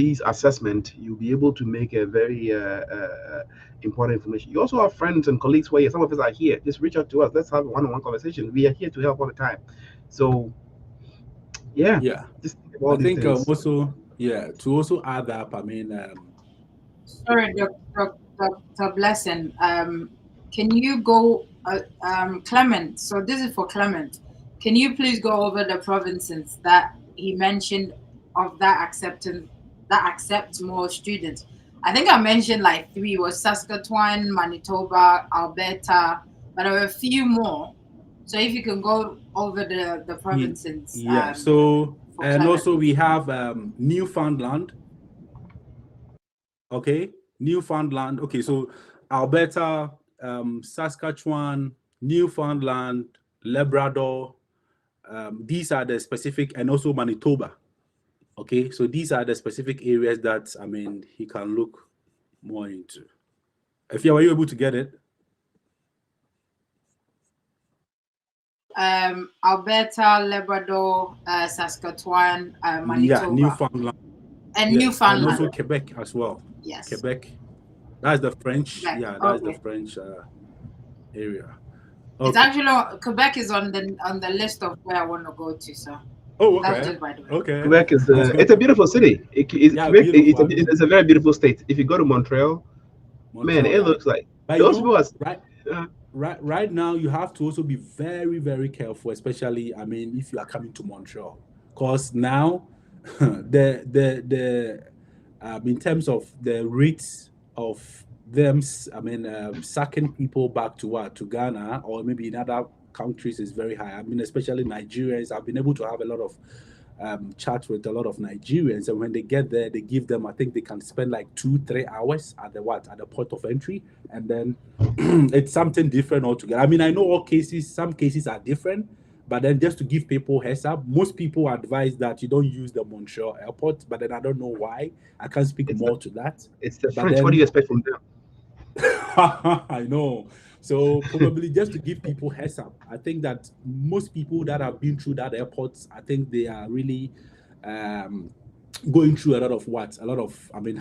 these assessment, you'll be able to make a very important information. You also have friends and colleagues where some of us are here. Just reach out to us. Let's have a one-on-one conversation. We are here to help all the time. So yeah, Yeah, just think of all I these think things. also, yeah, to also add up, I mean, Sorry, Dr. Blessing. Can you go, Clement? So this is for Clement. Can you please go over the provinces that he mentioned of that acceptance that accepts more students? I think I mentioned like three was Saskatchewan, Manitoba, Alberta, but there were a few more. So if you can go over the provinces, yeah. So, for and Clement. also we have Newfoundland. Okay, Newfoundland. Okay, so Alberta, Saskatchewan, Newfoundland, Labrador. These are the specific, and also Manitoba. Okay, so these are the specific areas that I mean he can look more into. If you were you able to get it? Alberta, Labrador, Saskatchewan, Yeah, Manitoba, Newfoundland. and Yes, and Newfoundland. also Quebec as well. Yes. Quebec. That's the French. Quebec. Yeah, that's the Okay. French area. It's Okay. actually Quebec is on the list of where I want to go to. So Oh, that's okay. just by the way. Okay. Quebec is it's a beautiful city. Yeah, Quebec, beautiful. I know. it's a very beautiful state. If you go to Montreal, man, Montreal, it yeah. looks like But those people are. right now you have to also be very, very careful, especially I mean if you are coming to Montreal. Because now the in terms of the rates of them I mean sucking people back to what to Ghana or maybe in other countries is very high. I mean, especially Nigerians. I've been able to have a lot of chat with a lot of Nigerians, and when they get there, they give them. I think they can spend like 2-3 hours at the port of entry, and then it's something different altogether. I mean, I know some cases are different, but then just to give people heads up, most people advise that you don't use the Montreal airport, but then I don't know why. I can't speak It's more to that. it's the But French. What do then you expect from them? I know. So probably just to give people heads up, I think that most people that have been through that airport, I think they are really um, going through a lot of I mean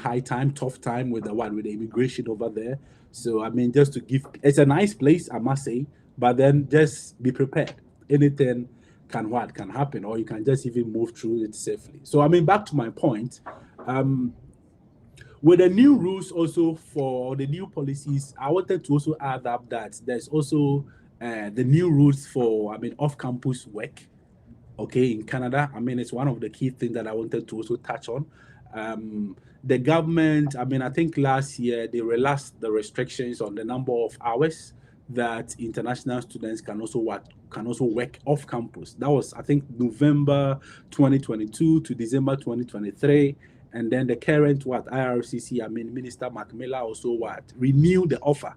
tough time with the immigration over there. So I mean just to give it's a nice place, I must say, but then just be prepared. Anything can happen, or you can just even move through it safely. So I mean back to my point. Um, with the new rules also for the new policies, I wanted to also add up that there's also the new rules for, I mean, off-campus work. Okay, in Canada, I mean, it's one of the key things that I wanted to also touch on. The government, I mean, I think last year they relaxed the restrictions on the number of hours that international students can also work off campus. That was, I think, November 2022 to December 2023. And then the current IRCC, I mean, Minister Macmillan also renewed the offer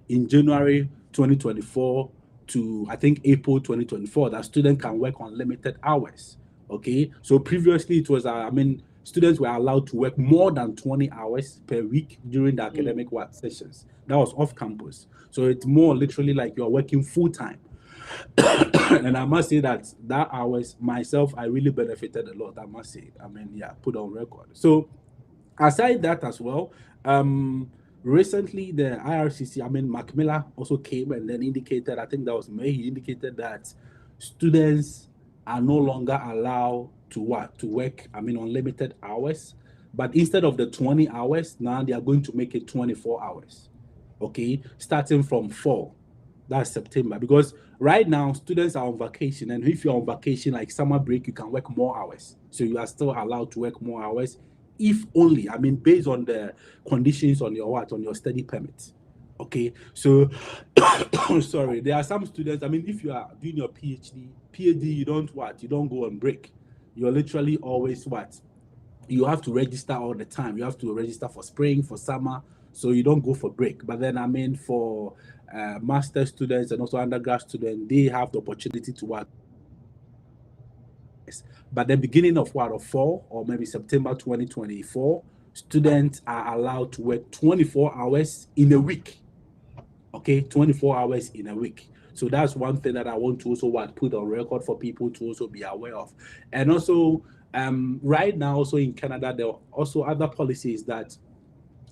in January 2024 to I think April 2024 that students can work on limited hours. Okay, so previously it was I mean students were allowed to work more than 20 hours per week during the academic work sessions. That was off campus. So it's more literally like you're working full time. And I must say that hours myself I really benefited a lot. I must say. I mean, yeah, put on record. So aside that as well, recently the IRCC, I mean, Macmillan also came and then indicated, I think that was May, he indicated that students are no longer allowed to work, I mean, unlimited hours, but instead of the 20 hours, now they are going to make it 24 hours, okay, starting from fall. That's September. Because right now, students are on vacation. And if you're on vacation, like summer break, you can work more hours. So you are still allowed to work more hours, if only, I mean, based on the conditions on on your study permit. Okay. So, sorry, there are some students, I mean, if you are doing your PhD, you don't go on break. You're literally always you have to register all the time. You have to register for spring, for summer, so you don't go for break. But then, I mean, for master students and also undergrad students, they have the opportunity to work. But the beginning of of fall or maybe September 2024, students are allowed to work 24 hours in a week. Okay, 24 hours in a week. So that's one thing that I want to also put on record for people to also be aware of. And also, right now, also in Canada, there are also other policies that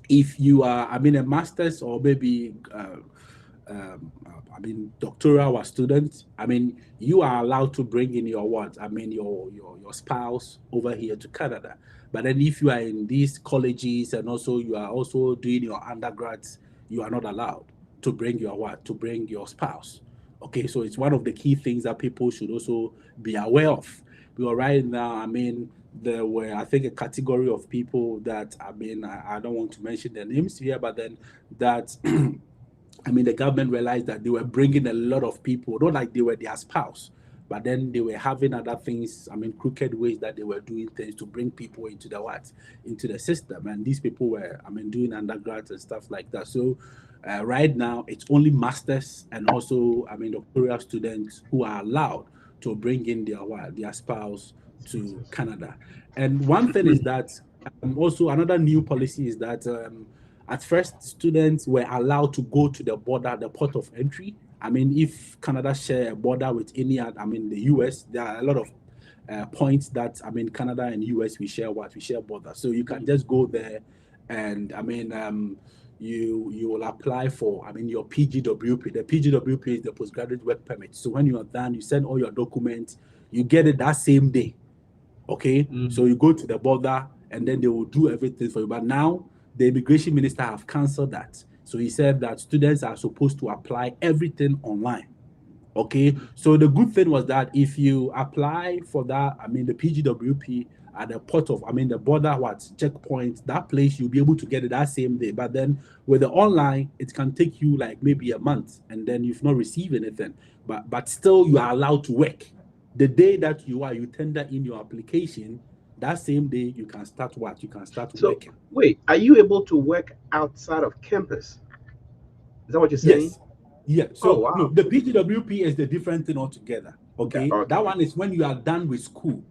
if you are, I mean, a master's or maybe, I mean, doctoral or student, I mean, you are allowed to bring in your what? I mean, your spouse over here to Canada. But then if you are in these colleges and also you are also doing your undergrads, you are not allowed to bring your what? To bring your spouse. Okay, so it's one of the key things that people should also be aware of. Because right now, I mean, there were, I think, a category of people that, I mean, I don't want to mention their names here, but then that, I mean, the government realized that they were bringing a lot of people, not like they were their spouse, but then they were having other things, I mean, crooked ways that they were doing things to bring people into the what? Into the system. And these people were, I mean, doing undergrads and stuff like that. So right now, it's only masters and also, I mean, doctoral students who are allowed to bring in their spouse to Canada. And one thing is that also another new policy is that at first students were allowed to go to the border, the port of entry. I mean, if Canada share a border with any, I mean, the US, there are a lot of points that, I mean, Canada and US, we share border. So you can just go there and, I mean, you will apply for, I mean, your PGWP. The PGWP is the postgraduate work permit. So when you are done, you send all your documents, you get it that same day. Okay, so you go to the border and then they will do everything for you. But now the immigration minister have canceled that. So he said that students are supposed to apply everything online. Okay, so the good thing was that if you apply for that, I mean, the PGWP at the port of, I mean, the border, checkpoint, that place, you'll be able to get it that same day. But then with the online, it can take you like maybe a month and then you've not received anything. But still, you are allowed to work. The day that you tender in your application, that same day you can start what? You can start working. Wait, are you able to work outside of campus? Is that what you're saying? Yes. Yeah. So no, the PGWP is the different thing altogether. Okay? That one is when you are done with school.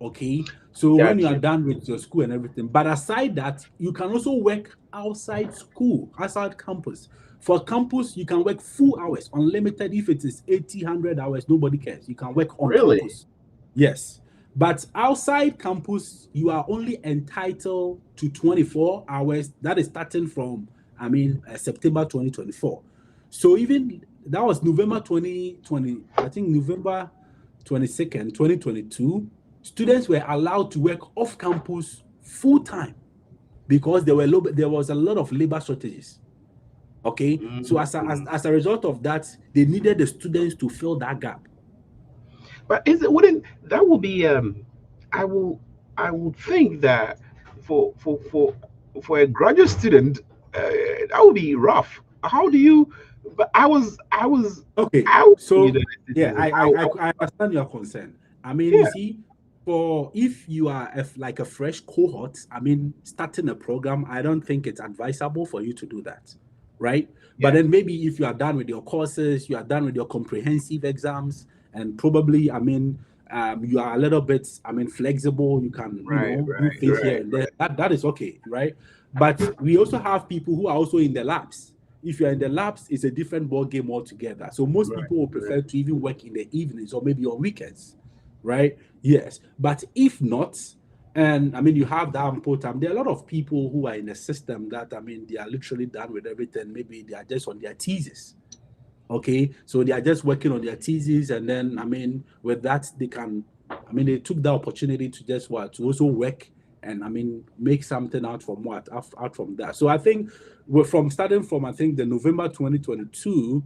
Okay. So when you are done with your school and everything. But aside that, you can also work outside school, outside campus. For campus, you can work full hours, unlimited. If it is 80, 100 hours, nobody cares. You can work on campus. Yes. But outside campus, you are only entitled to 24 hours. That is starting from, I mean, September 2024. So even that was November 2020, I think November 22nd, 2022, students were allowed to work off campus full time because there was a lot of labor shortages. Okay, so as a result of that, they needed the students to fill that gap. But wouldn't that will be I would think that for a graduate student that would be rough. How do you? But I was okay. I understand your concern. I mean, you see, if you are like a fresh cohort, I mean, starting a program, I don't think it's advisable for you to do that. Right? But then maybe if you are done with your courses, you are done with your comprehensive exams, and probably, I mean, you are a little bit, I mean, flexible. You can, do things here and there. That is okay, right? But we also have people who are also in the labs. If you're in the labs, it's a different ball game altogether. So most people will prefer to even work in the evenings or maybe on weekends, right? Yes. But if not, and I mean, you have that ample time. There are a lot of people who are in the system that, I mean, they are literally done with everything. Maybe they are just on their thesis. Okay. So they are just working on their thesis. And then, I mean, with that, they took the opportunity to just to also work and, I mean, make something out from that. So I think starting from the November 2022,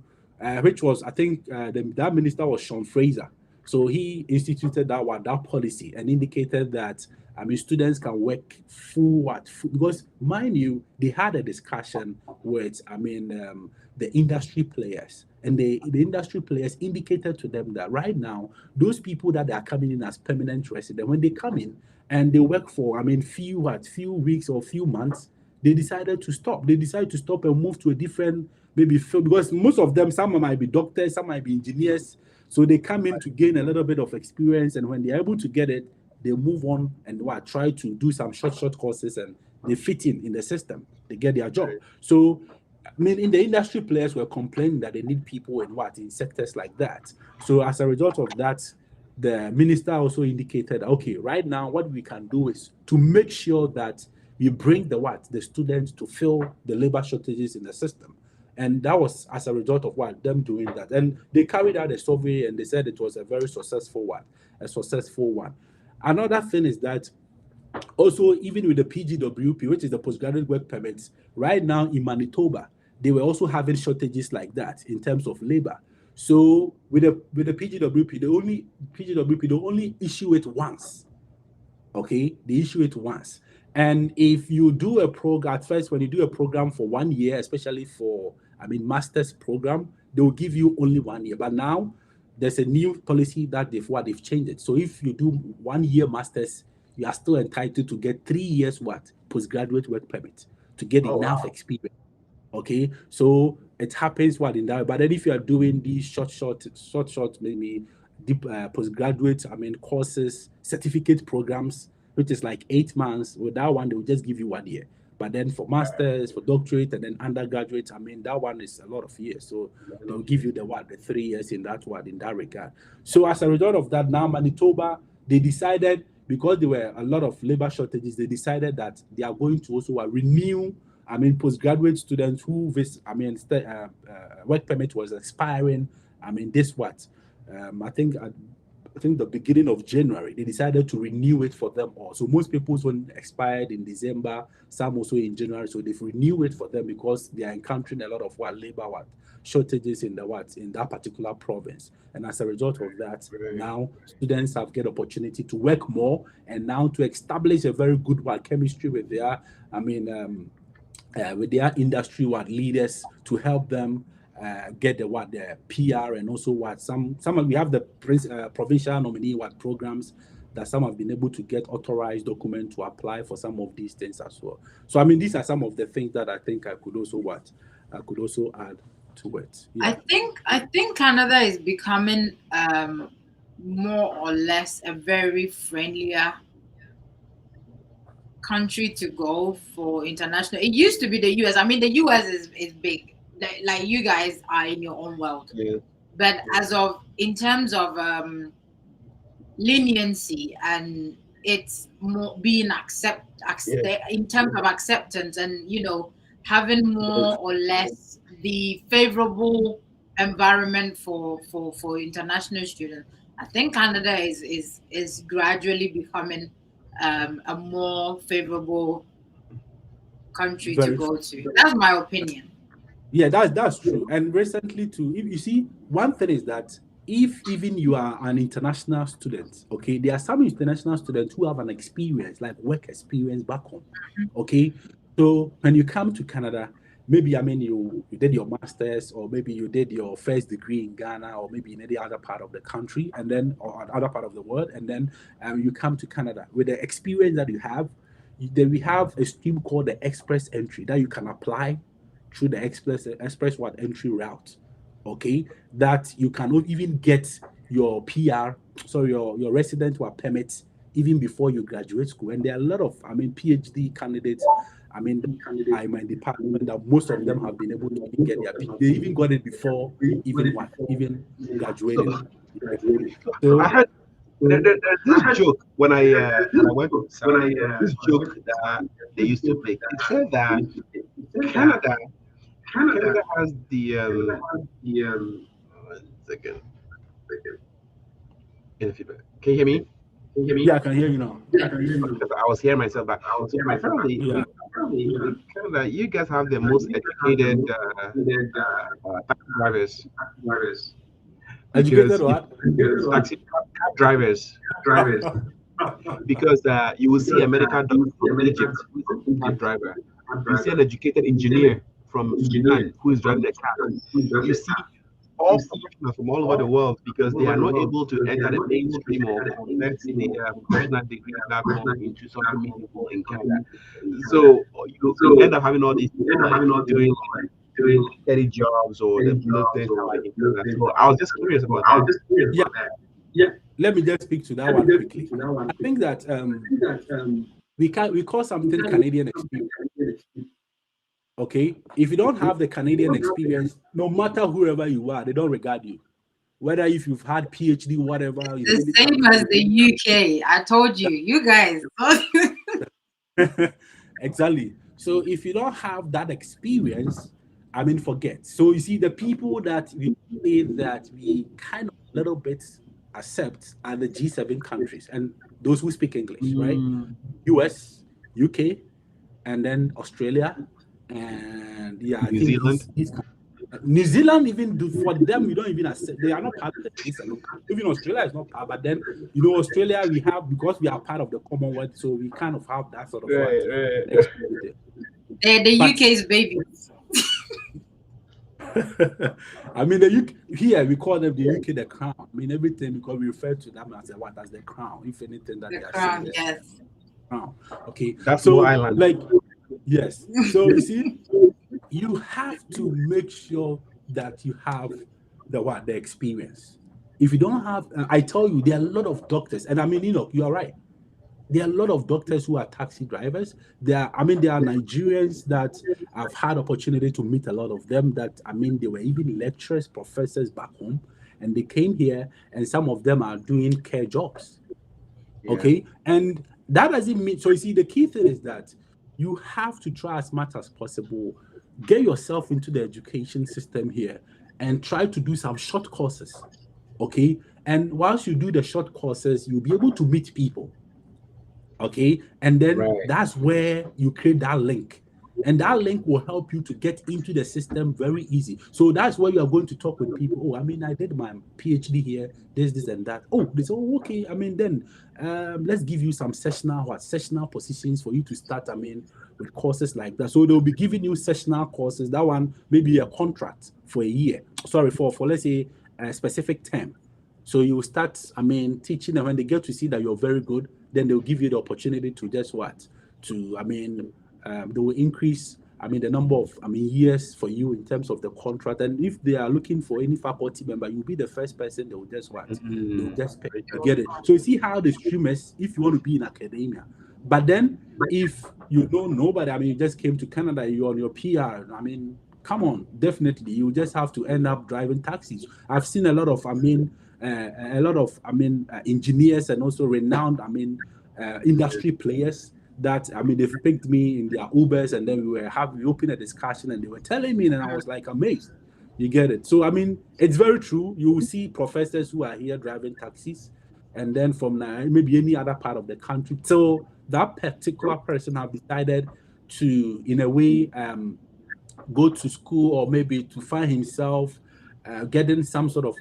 which was, I think, that minister was Sean Fraser. So he instituted that policy and indicated that, I mean, students can work full because, mind you, they had a discussion with, I mean, the industry players, and the industry players indicated to them that right now, those people that are coming in as permanent residents, when they come in and they work for, I mean, few weeks or few months, they decided to stop. They decided to stop and move to a different maybe field, because most of them, some might be doctors, some might be engineers. So they come in to gain a little bit of experience, and when they're able to get it, they move on and try to do some short courses, and they fit in the system. They get their job. So, I mean, in the industry, players were complaining that they need people in sectors like that. So as a result of that, the minister also indicated, okay, right now what we can do is to make sure that we bring the students to fill the labor shortages in the system. And that was as a result of them doing that. And they carried out a survey and they said it was a very successful one, Another thing is that also, even with the PGWP, which is the postgraduate work permits, right now in Manitoba, they were also having shortages like that in terms of labor. So with the PGWP, they only issue it once. Okay, they issue it once. And if you do a program, at first, when you do a program for 1 year, especially for, master's program, they will give you only 1 year. But now there's a new policy that they've changed it. So if you do 1 year master's, you are still entitled to get 3 years postgraduate work permit to get enough experience. Okay, so it happens in that. But then if you are doing these short, maybe deep postgraduate, courses, certificate programs, which is like 8 months, with that one they will just give you 1 year. But then for masters, for doctorate, and then undergraduate, that one is a lot of years. So they'll give you the 3 years in that regard. So as a result of that, now Manitoba, they decided, because there were a lot of labor shortages, they decided that they are going to also renew, postgraduate students who work permit was expiring. I think the beginning of January, they decided to renew it for them all. So most people's one expired in December, some also in January. So they've renewed it for them because they are encountering a lot of labor shortages in that particular province. And as a result of that, now students have get opportunity to work more and now to establish a very good chemistry with their industry leaders to help them get the PR, and also we have the provincial nominee programs that some have been able to get authorized document to apply for some of these things as well. So these are some of the things that I think I could also add to it. Yeah. I think Canada is becoming more or less a very friendlier country to go for international. It used to be the US. The US is big. Like you guys are in your own world. Yeah. But in terms of leniency, and it's more being in terms of acceptance, and having more or less the favorable environment for international students. I think Canada is gradually becoming a more favorable country to go to. That's my opinion. Yeah, that's true. And recently too, if you see, one thing is that if even you are an international student, okay, there are some international students who have an experience, like work experience back home. Okay, so when you come to Canada, maybe you did your master's, or maybe you did your first degree in Ghana, or maybe in any other part of the country, and then or other part of the world, and then you come to Canada with the experience that you have. Then we have a stream called the Express Entry that you can apply through the express entry route, okay, that you cannot even get your PR, so your resident permit even before you graduate school. And there are a lot of PhD candidates in my department that most of them have been able to get their PhD. They even got it before even graduated. So I heard there's this joke when I went to this joke that they used to play. It said that Canada has the second. Can you hear me? Yeah, I can hear you now. I was hearing myself back. Apparently, in Canada, you guys have the most educated taxi drivers. Educated what? Taxi drivers. Because you will see a medical doctor from Egypt who is an Egypt driver. You see an educated engineer from Sudan who is driving a car. You see all professionals from all over the world, because they are not able to enter the mainstream or convert the professional degree back home into something meaningful in Canada. So you end up having all these people doing steady jobs or the things like that. So I was just curious about that. Yeah. Let me just speak to that one quickly. I think that we call something Canadian experience. Okay, if you don't have the Canadian experience, no matter whoever you are, they don't regard you. whether if you've had PhD, whatever. The same as the UK. I told you, you guys. Exactly. So if you don't have that experience, I mean, forget. So you see, the people that we say that we kind of a little bit accept are the G7 countries and those who speak English, right? US, UK, and then Australia, and yeah, I New think Zealand. New Zealand, even do for them, we don't even accept, they are not part of the G7. Even Australia is not part, but then Australia we have, because we are part of the Commonwealth, so we kind of have that sort of Right. The UK's baby. I mean, the UK here we call them the UK the crown. I mean, everything, because we refer to them as what as the crown. If anything that The they are crown, saying, yes. Crown. Okay, That's so more island. like yes. So you see, you have to make sure that you have the experience. If you don't have, I tell you, there are a lot of doctors, and I mean, you are right. There are a lot of doctors who are taxi drivers. There are Nigerians that I've had opportunity to meet a lot of them that, I mean, they were even lecturers, professors back home, and they came here, and some of them are doing care jobs. Yeah. Okay. And that doesn't mean, so you see, the key thing is that you have to try as much as possible, get yourself into the education system here and try to do some short courses. Okay. And once you do the short courses, you'll be able to meet people. Okay. And then Right. that's where you create that link. And that link will help you to get into the system very easy. So that's where you are going to talk with people. Oh, I mean, I did my PhD here, this, and that. Oh, they say, oh, okay. I mean, then let's give you some sessional positions for you to start, I mean, with courses like that. So they'll be giving you sessional courses. That one, maybe a contract for a year. Sorry, for let's say a specific term. So you start, I mean, teaching, and when they get to see that you're very good, then they'll give you the opportunity to just they will increase, I mean, the number of, I mean, years for you in terms of the contract. And if they are looking for any faculty member, you'll be the first person they will just they'll just pay to get it. So you see how the stream is, if you want to be in academia. But then if you know nobody, I mean, you just came to Canada, you're on your PR, I mean, come on, definitely, you just have to end up driving taxis. I've seen a lot of, engineers and also renowned, industry players that, I mean, they've picked me in their Ubers, and then we opened a discussion, and they were telling me, and I was like amazed. You get it? So, I mean, it's very true. You will see professors who are here driving taxis, and then from maybe any other part of the country. So that particular person have decided to, in a way, go to school, or maybe to find himself getting some sort of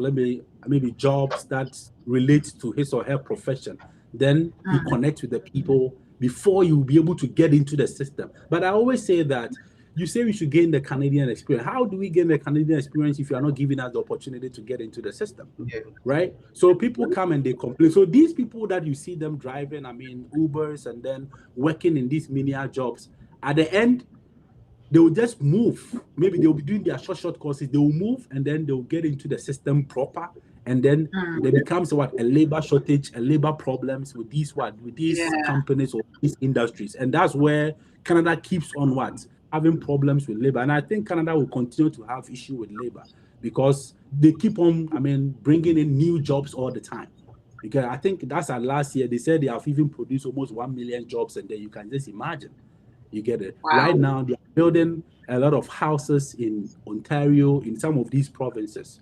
maybe jobs that relate to his or her profession. Then you connect with the people before you will be able to get into the system. But I always say that you say we should gain the Canadian experience. How do we gain the Canadian experience if you are not giving us the opportunity to get into the system? Yeah. Right? So people come and they complain. So these people that you see them driving, I mean, Ubers, and then working in these menial jobs, at the end, they will just move. Maybe they will be doing their short courses. They will move, and then they will get into the system proper. And then there becomes a labor shortage, a labor problems with these companies or these industries. And that's where Canada keeps on having problems with labor. And I think Canada will continue to have issue with labor because they keep on, I mean, bringing in new jobs all the time. Because I think that's last year, they said they have even produced almost 1 million jobs, and then you can just imagine. You get it? Wow. Right now, they are building a lot of houses in Ontario, in some of these provinces,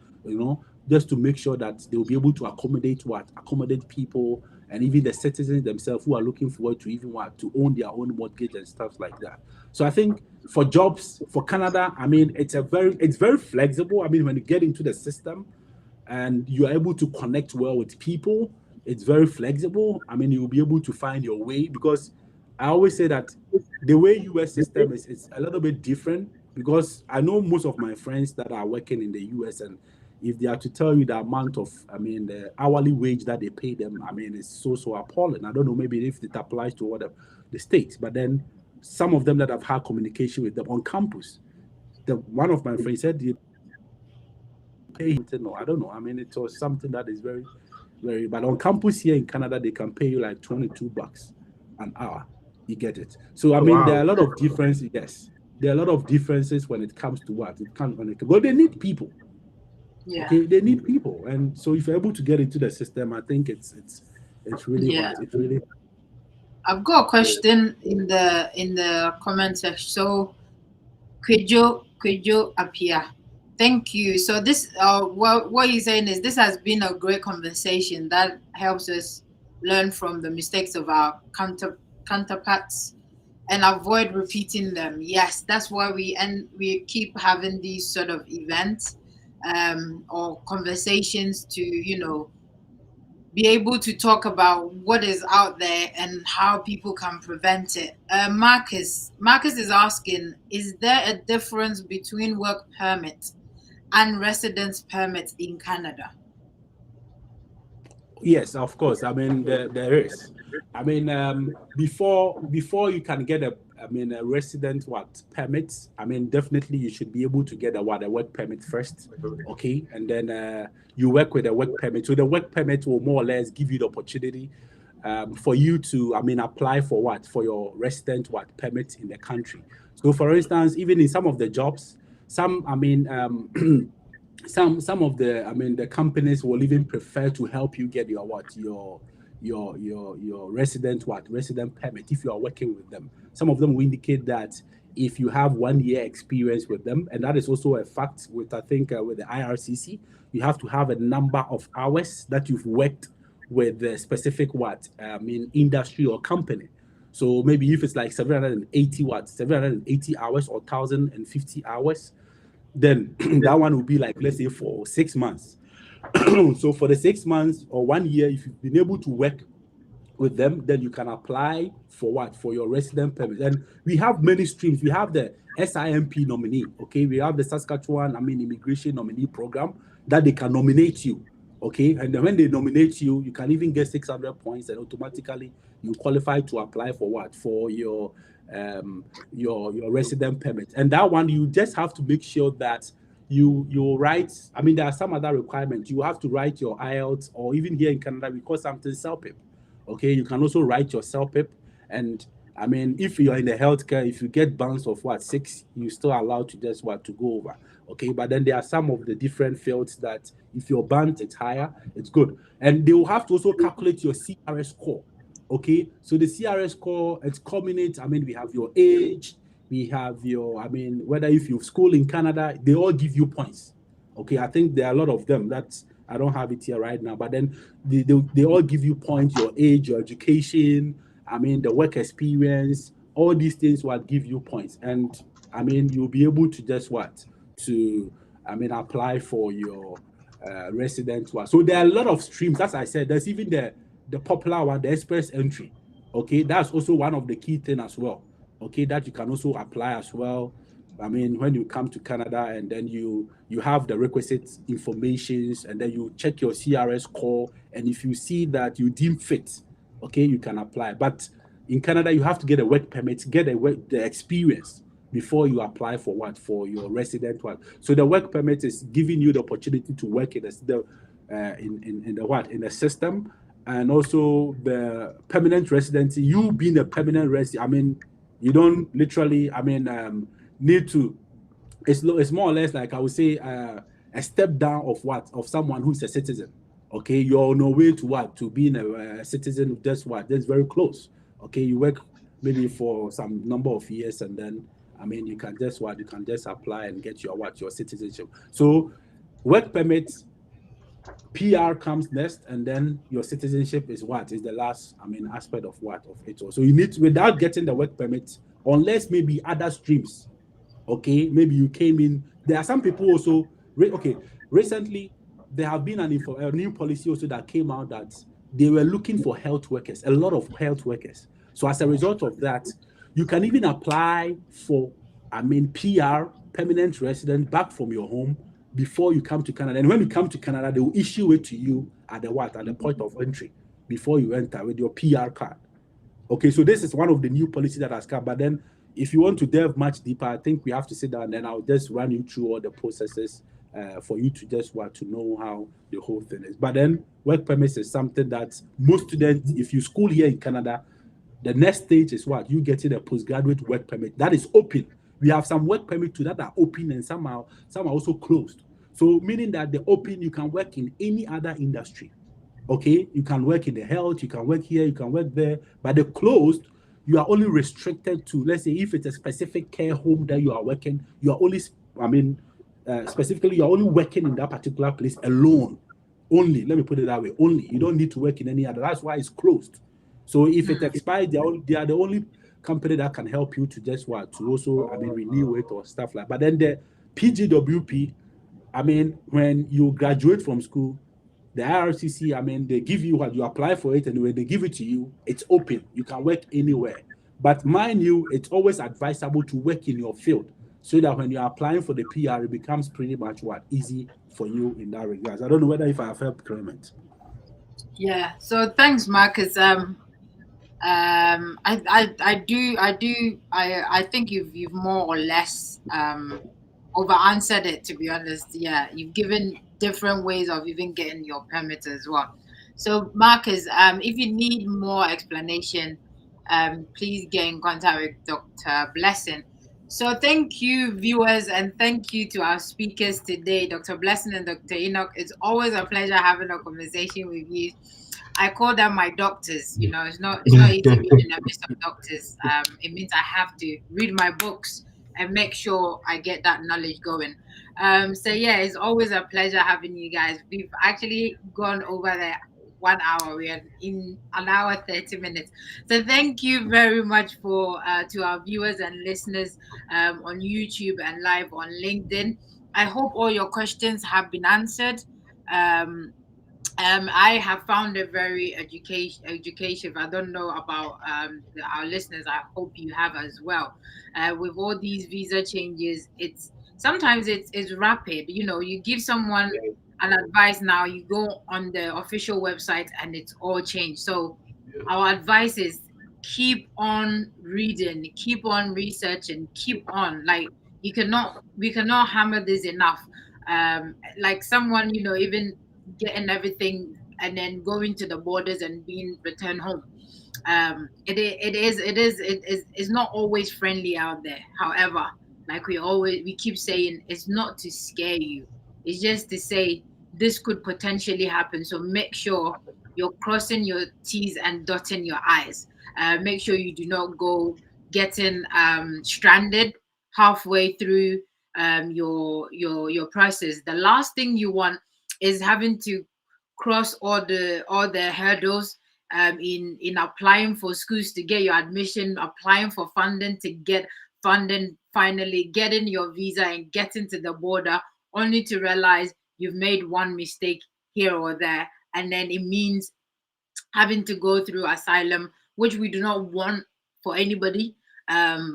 just to make sure that they will be able to accommodate people, and even the citizens themselves who are looking forward to even to own their own mortgage and stuff like that. So I think for jobs, for Canada, I mean, it's very flexible. I mean, when you get into the system and you are able to connect well with people, it's very flexible. I mean, you will be able to find your way, because I always say that the way US system is a little bit different, because I know most of my friends that are working in the US, and if they are to tell you the amount of, I mean, the hourly wage that they pay them, I mean, it's so appalling. I don't know, maybe if it applies to the states, but then some of them that I've had communication with them on campus, one of my friends said they pay him, no, I don't know. I mean, it was something that is very, very, but on campus here in Canada, they can pay you like $22 an hour. You get it? So I mean, there are a lot of differences. Yes, there are a lot of differences when it comes to but they need people. Yeah. Okay, they need people, and so if you're able to get into the system, I think it's really Yeah. what it's really. I've got a question in the comment section. So Kwejo appear. Thank you. So this what you're saying is this has been a great conversation that helps us learn from the mistakes of our counterparts and avoid repeating them. Yes, that's why we keep having these sort of events or conversations to, be able to talk about what is out there and how people can prevent it. Marcus is asking, is there a difference between work permit and residence permit in Canada? Yes, of course. I mean, there is. I mean, before you can get a resident permit. I mean, definitely you should be able to get a work permit first, okay, and then you work with a work permit. So the work permit will more or less give you the opportunity for you to, apply for your resident permit in the country. So, for instance, even in some of the jobs, some some of the companies will even prefer to help you get your resident permit if you are working with them. Some of them will indicate that if you have 1 year experience with them, and that is also a fact with, I think, with the IRCC, you have to have a number of hours that you've worked with the specific industry or company. So maybe if it's like 780 hours or 1,050 hours, then that one will be like, let's say, for 6 months. So for the 6 months or 1 year, if you've been able to work with them, then you can apply for your resident permit. And we have many streams. We have the SIMP nominee, okay? We have the Saskatchewan immigration nominee program that they can nominate you, okay? And then when they nominate you, you can even get 600 points, and automatically you qualify to apply for your resident permit. And that one, you just have to make sure that you write. I mean, there are some other requirements. You have to write your IELTS, or even here in Canada, we call something CELPIP. Okay, you can also write your CELPIP. And I mean, if you're in the healthcare, if you get bands of 6, you're still allowed to just to go over. Okay, but then there are some of the different fields that if your band is higher, it's good. And they will have to also calculate your CRS score. Okay, so the CRS score, it's culminates. I mean, we have your age, we have your, whether if you've schooled in Canada, they all give you points. Okay, I think there are a lot of them. I don't have it here right now, but then they all give you points, your age, your education, the work experience, all these things will give you points. And you'll be able to just apply for your resident. So there are a lot of streams. As I said, there's even the popular one, the express entry. Okay, that's also one of the key things as well. Okay, that you can also apply as well. When you come to Canada, and then you have the requisite informations, and then you check your CRS score, and if you see that you deem fit, okay, you can apply. But in Canada, you have to get a work permit, get the experience before you apply for your resident one. So the work permit is giving you the opportunity to work in the system. And also the permanent residency, you being a permanent resident, you don't literally, need to, it's more or less like, I would say, a step down of someone who's a citizen. Okay, you're on your way to being a citizen. That's very close. Okay, you work maybe for some number of years, and then you can just apply and get your citizenship. So work permits, PR comes next, and then your citizenship is the last aspect of it. So you need to, without getting the work permit, unless maybe other streams. Okay, maybe you came in. There are some people also. Recently there have been a new policy also that came out that they were looking for health workers, a lot of health workers. So as a result of that, you can even apply for PR, permanent resident, back from your home before you come to Canada. And when you come to Canada, they will issue it to you at the point of entry before you enter with your PR card. Okay, so this is one of the new policies that has come. But then if you want to delve much deeper, I think we have to sit down, and then I'll just run you through all the processes for you to just to know how the whole thing is. But then work permits is something that most students, if you school here in Canada, the next stage is you getting a postgraduate work permit that is open. We have some work permits too that are open, and some are also closed. So meaning that the open, you can work in any other industry. Okay, you can work in the health, you can work here, you can work there. But the closed, you are only restricted to, let's say, if it's a specific care home that you are working, you are only, specifically, you are only working in that particular place alone. Only, let me put it that way. Only, you don't need to work in any other. That's why it's closed. So if it expires, they are the only company that can help you to just what to also, renew it or stuff like. But then the PGWP, when you graduate from school, the IRCC, they give you what you apply for it, and when they give it to you, it's open. You can work anywhere. But mind you, it's always advisable to work in your field so that when you're applying for the PR, it becomes pretty much easy for you in that regards. I don't know whether if I have helped Clement. Yeah. So thanks, Marcus. I think you've more or less over answered it, to be honest. Yeah, you've given different ways of even getting your permit as well. So Marcus, if you need more explanation, please get in contact with Dr. Blessing. So thank you, viewers, and thank you to our speakers today, Dr. Blessing and Dr. Enoch. It's always a pleasure having a conversation with you. I call them my doctors. It's not easy being in the midst of doctors. It means I have to read my books and make sure I get that knowledge going. So yeah, it's always a pleasure having you guys. We've actually gone over the 1 hour. We are in an hour 30 minutes. So thank you very much for to our viewers and listeners on YouTube and live on LinkedIn. I hope all your questions have been answered. I have found it very educative. I don't know about our listeners. I hope you have as well. With all these visa changes, sometimes it's rapid. You give someone an advice now, you go on the official website and it's all changed. So our advice is keep on reading, keep on researching, keep on. Like we cannot hammer this enough. Like someone, even getting everything and then going to the borders and being returned home. It's not always friendly out there. However, like we keep saying, it's not to scare you. It's just to say this could potentially happen. So make sure you're crossing your T's and dotting your I's. Make sure you do not go getting stranded halfway through your process. The last thing you want is having to cross all the hurdles in applying for schools to get your admission, applying for funding to get funding, finally getting your visa and getting to the border, only to realize you've made one mistake here or there, and then it means having to go through asylum, which we do not want for anybody,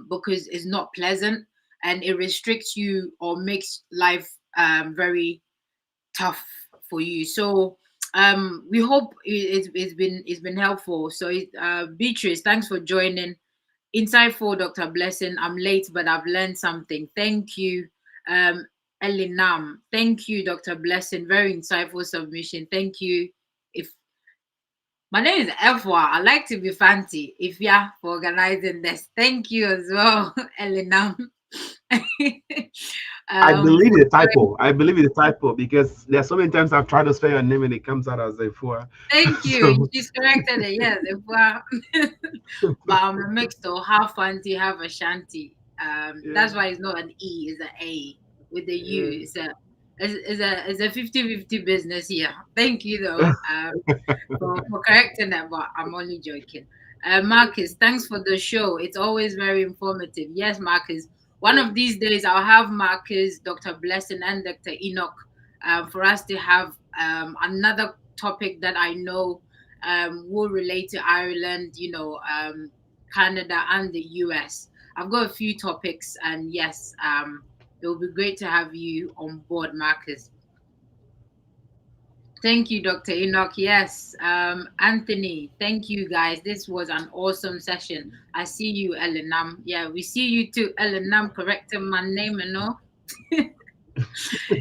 because it's not pleasant and it restricts you or makes life very tough for you. So we hope it's been helpful. So Beatrice, thanks for joining. Insightful, Dr. Blessing. I'm late, but I've learned something. Thank you. Elinam, thank you, Dr. Blessing. Very insightful submission. Thank you. If my name is Efwa, I like to be fancy. If yeah, for organizing this, thank you as well, Elinam. I believe it's a typo. I believe it's a typo because there are so many times I've tried to spell your name and it comes out as a four. Thank you. She's corrected it. Yes, but I'm a mix of half fancy, half Ashanti. That's why it's not an E, it's an A with the U. It's a 50-50 business here. Thank you though for correcting that, but I'm only joking. Marcus, thanks for the show. It's always very informative. Yes, Marcus. One of these days, I'll have Marcus, Dr. Blessing, and Dr. Enoch for us to have another topic that I know will relate to Ireland, Canada, and the US. I've got a few topics, and yes, it will be great to have you on board, Marcus. Thank you, Dr. Enoch. Yes, Anthony, thank you, guys. This was an awesome session. I see you, Elenam. Yeah, we see you too, Elenam, correcting my name and all.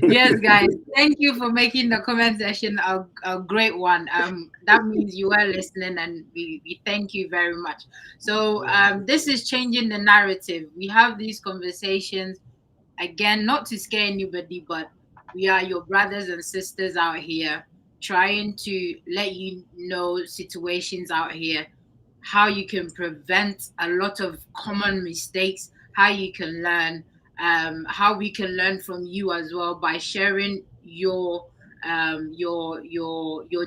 Yes, guys, thank you for making the comment session a great one. That means you are listening, and we thank you very much. So this is changing the narrative. We have these conversations, again, not to scare anybody, but We are your brothers and sisters out here, trying to let you know situations out here, how you can prevent a lot of common mistakes, how you can learn, how we can learn from you as well by sharing your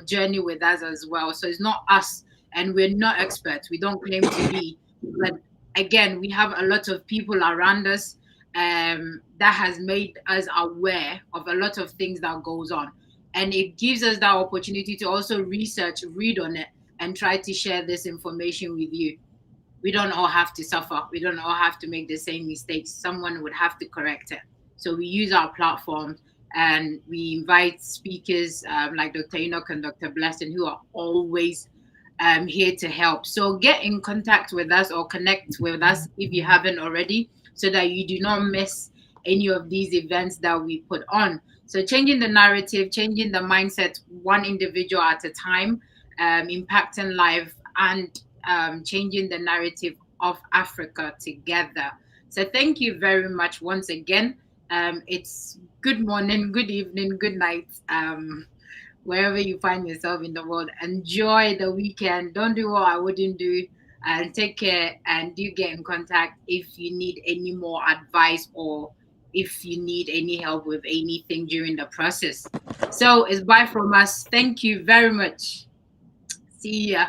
journey with us as well. So it's not us, and we're not experts. We don't claim to be, but again, we have a lot of people around us that has made us aware of a lot of things that goes on, and it gives us that opportunity to also research, read on it, and try to share this information with you. We don't all have to suffer. We don't all have to make the same mistakes. Someone would have to correct it. So we use our platform and we invite speakers like Dr. Enoch and Dr. Blessing, who are always here to help. So get in contact with us or connect with us if you haven't already, so that you do not miss any of these events that we put on. So changing the narrative, changing the mindset, one individual at a time, impacting life, and changing the narrative of Africa together. So thank you very much once again. It's good morning, good evening, good night. Wherever you find yourself in the world, enjoy the weekend. Don't do what I wouldn't do, and take care, and do get in contact if you need any more advice or if you need any help with anything during the process. So it's bye from us. Thank you very much. See ya.